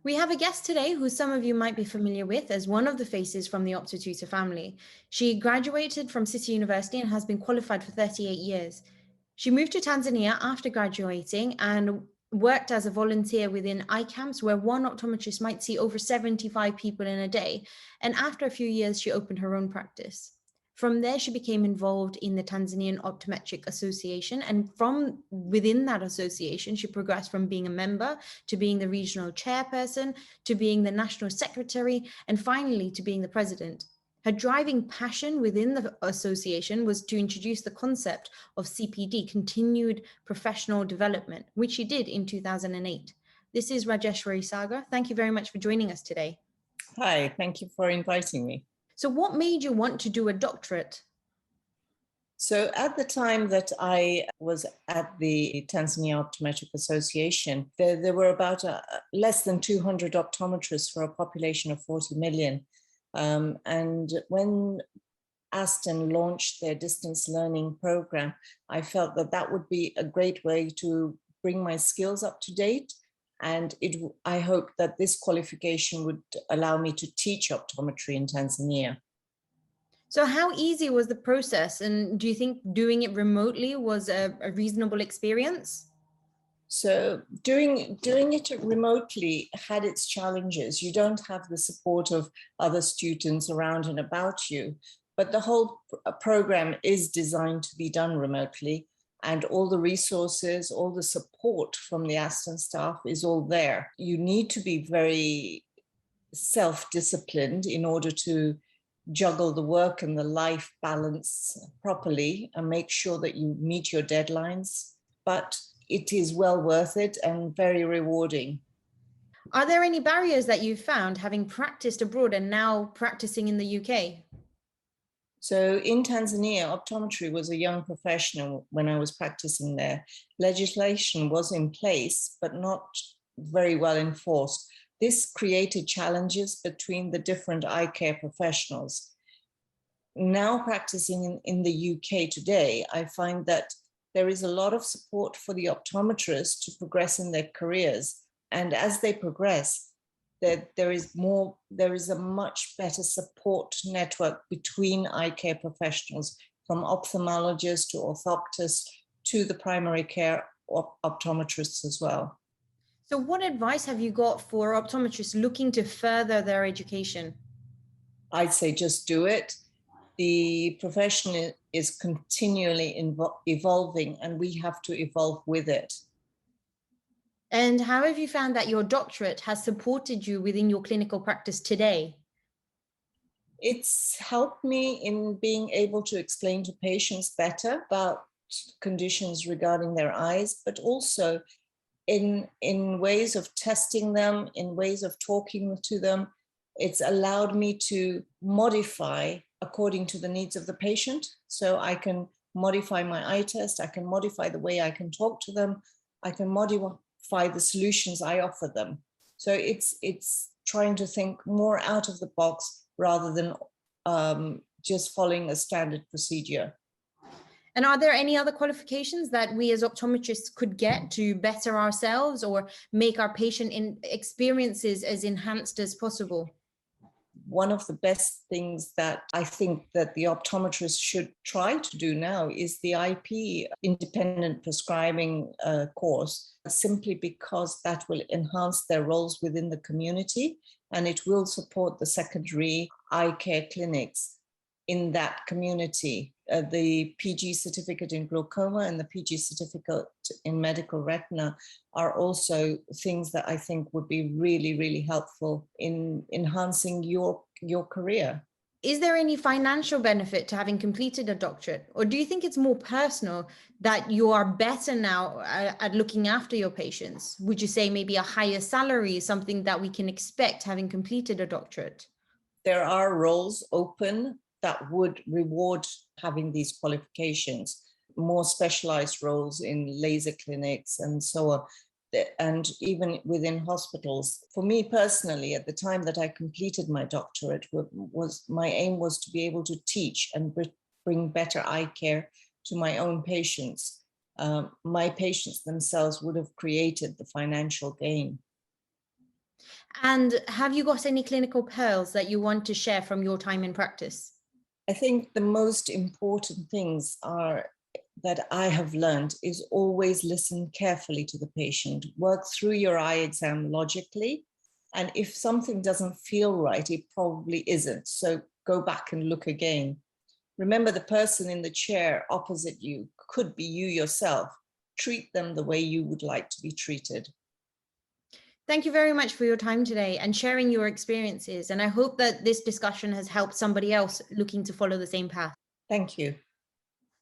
We have a guest today who some of you might be familiar with as one of the faces from the OptoTutor family. She graduated from City University and has been qualified for 38 years. She moved to Tanzania after graduating and worked as a volunteer within eye camps where one optometrist might see over 75 people in a day. And after a few years, she opened her own practice. From there, she became involved in the Tanzanian Optometric Association. And from within that association, she progressed from being a member to being the regional chairperson, to being the national secretary, and finally to being the president. Her driving passion within the association was to introduce the concept of CPD, continued professional development, which she did in 2008. This is Rajeshwari Sagar. Thank you very much for joining us today. Hi, thank you for inviting me. So what made you want to do a doctorate? So at the time that I was at the Tanzanian Optometric Association, there were about less than 200 optometrists for a population of 40 million. And when Aston launched their distance learning program, I felt that that would be a great way to bring my skills up to date. And I hope that this qualification would allow me to teach optometry in Tanzania. So how easy was the process? And do you think doing it remotely was a reasonable experience? So doing it remotely had its challenges. You don't have the support of other students around and about you, but the whole program is designed to be done remotely. And all the resources, all the support from the Aston staff is all there. You need to be very self-disciplined in order to juggle the work and the life balance properly and make sure that you meet your deadlines. But it is well worth it and very rewarding. Are there any barriers that you've found having practiced abroad and now practicing in the UK? So in Tanzania, optometry was a young profession when I was practicing there. Legislation was in place, but not very well enforced. This created challenges between the different eye care professionals. Now practicing in the UK today, I find that there is a lot of support for the optometrists to progress in their careers. And as they progress, there is a much better support network between eye care professionals, from ophthalmologists to orthoptists to the primary care optometrists as well. So what advice have you got for optometrists looking to further their education? I'd say just do it. The profession is continually evolving and we have to evolve with it. And how have you found that your doctorate has supported you within your clinical practice today? It's helped me in being able to explain to patients better about conditions regarding their eyes, but also in ways of testing them, in ways of talking to them. It's allowed me to modify according to the needs of the patient. So I can modify my eye test, I can modify the way I can talk to them, I can modify the solutions I offer them. So it's trying to think more out of the box rather than just following a standard procedure. And are there any other qualifications that we as optometrists could get to better ourselves or make our patient experiences as enhanced as possible? One of the best things that I think that the optometrists should try to do now is the IP, independent prescribing course, simply because that will enhance their roles within the community and it will support the secondary eye care clinics in that community. The PG certificate in glaucoma and the PG certificate in medical retina are also things that I think would be really, really helpful in enhancing your career. Is there any financial benefit to having completed a doctorate? Or do you think it's more personal that you are better now at looking after your patients? Would you say maybe a higher salary is something that we can expect having completed a doctorate? There are roles open that would reward having these qualifications, more specialized roles in laser clinics and so on, and even within hospitals. For me personally, at the time that I completed my doctorate, my aim was to be able to teach and bring better eye care to my own patients. My patients themselves would have created the financial gain. And have you got any clinical pearls that you want to share from your time in practice? I think the most important things are that I have learned is always listen carefully to the patient, work through your eye exam logically. And if something doesn't feel right, it probably isn't. So go back and look again. Remember, the person in the chair opposite you could be you yourself. Treat them the way you would like to be treated. Thank you very much for your time today and sharing your experiences. And I hope that this discussion has helped somebody else looking to follow the same path. Thank you.